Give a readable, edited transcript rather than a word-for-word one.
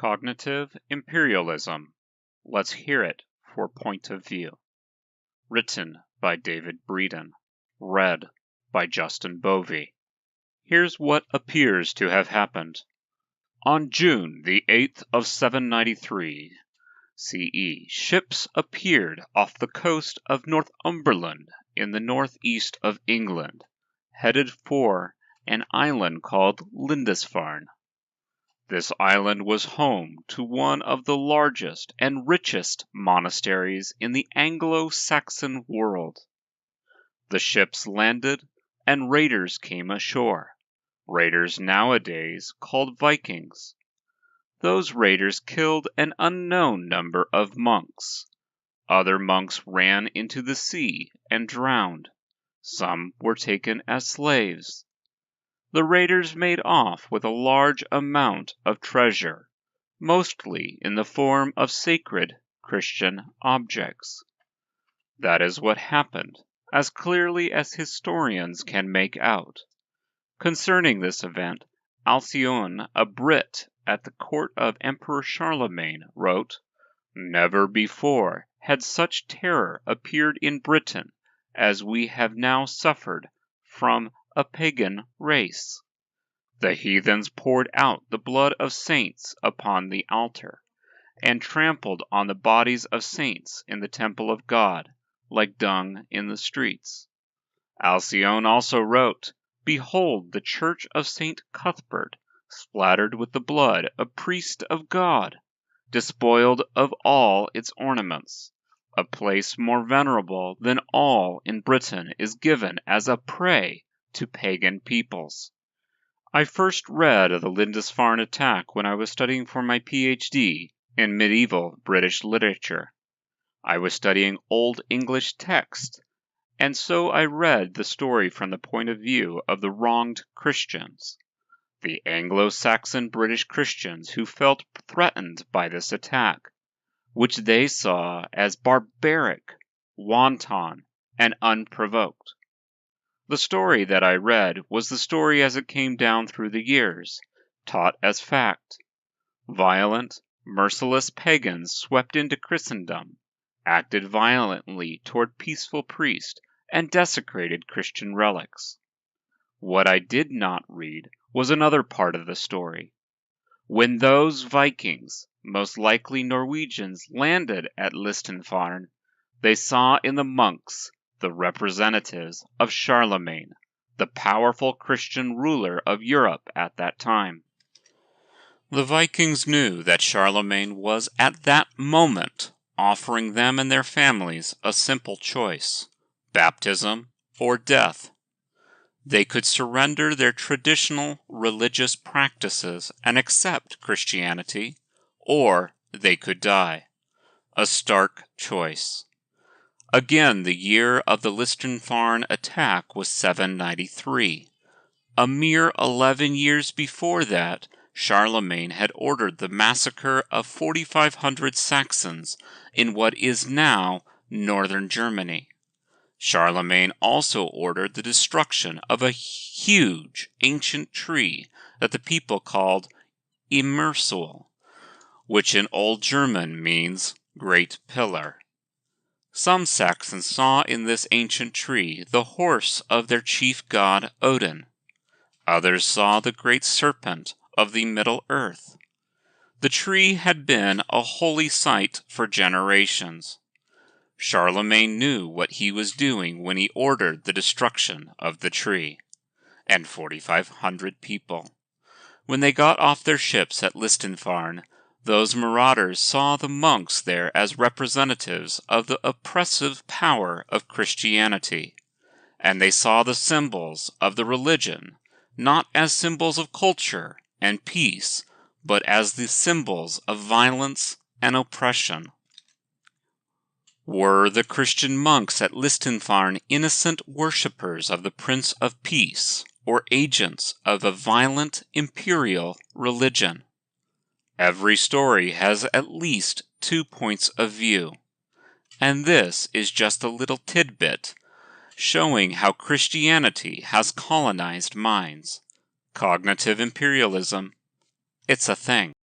Cognitive Imperialism. Let's hear it for point of view. Written by David Breeden. Read by Justin Bovee. Here's what appears to have happened. On June the 8th of 793 CE, ships appeared off the coast of Northumberland in the northeast of England, headed for an island called Lindisfarne. This island was home to one of the largest and richest monasteries in the Anglo-Saxon world. The ships landed, and raiders came ashore, raiders nowadays called Vikings. Those raiders killed an unknown number of monks. Other monks ran into the sea and drowned. Some were taken as slaves. The raiders made off with a large amount of treasure, mostly in the form of sacred Christian objects. That is what happened, as clearly as historians can make out. Concerning this event, Alcyone, a Brit at the court of Emperor Charlemagne, wrote, "Never before had such terror appeared in Britain as we have now suffered from a pagan race. The heathens poured out the blood of saints upon the altar, and trampled on the bodies of saints in the temple of God, like dung in the streets." Alcyone also wrote, "Behold the church of St. Cuthbert, splattered with the blood, a priest of God, despoiled of all its ornaments. A place more venerable than all in Britain is given as a prey to pagan peoples." I first read of the Lindisfarne attack when I was studying for my PhD in medieval British literature. I was studying Old English text, and so I read the story from the point of view of the wronged Christians, the Anglo-Saxon British Christians who felt threatened by this attack, which they saw as barbaric, wanton, and unprovoked. The story that I read was the story as it came down through the years, taught as fact. Violent, merciless pagans swept into Christendom, acted violently toward peaceful priests, and desecrated Christian relics. What I did not read was another part of the story. When those Vikings, most likely Norwegians, landed at Lindisfarne, they saw in the monks the representatives of Charlemagne, the powerful Christian ruler of Europe at that time. The Vikings knew that Charlemagne was at that moment offering them and their families a simple choice: baptism or death. They could surrender their traditional religious practices and accept Christianity, or they could die. A stark choice. Again, the year of the Lindisfarne attack was 793. A mere 11 years before that, Charlemagne had ordered the massacre of 4,500 Saxons in what is now northern Germany. Charlemagne also ordered the destruction of a huge ancient tree that the people called Imperialism, which in Old German means great pillar. Some Saxons saw in this ancient tree the horse of their chief god Odin. Others saw the great serpent of the Middle Earth. The tree had been a holy site for generations. Charlemagne knew what he was doing when he ordered the destruction of the tree, and 4,500 people. When they got off their ships at Lindisfarne, those marauders saw the monks there as representatives of the oppressive power of Christianity, and they saw the symbols of the religion not as symbols of culture and peace, but as the symbols of violence and oppression. Were the Christian monks at Lindisfarne innocent worshippers of the Prince of Peace, or agents of a violent imperial religion? Every story has at least 2 points of view, and this is just a little tidbit showing how Christianity has colonized minds. Cognitive imperialism, it's a thing.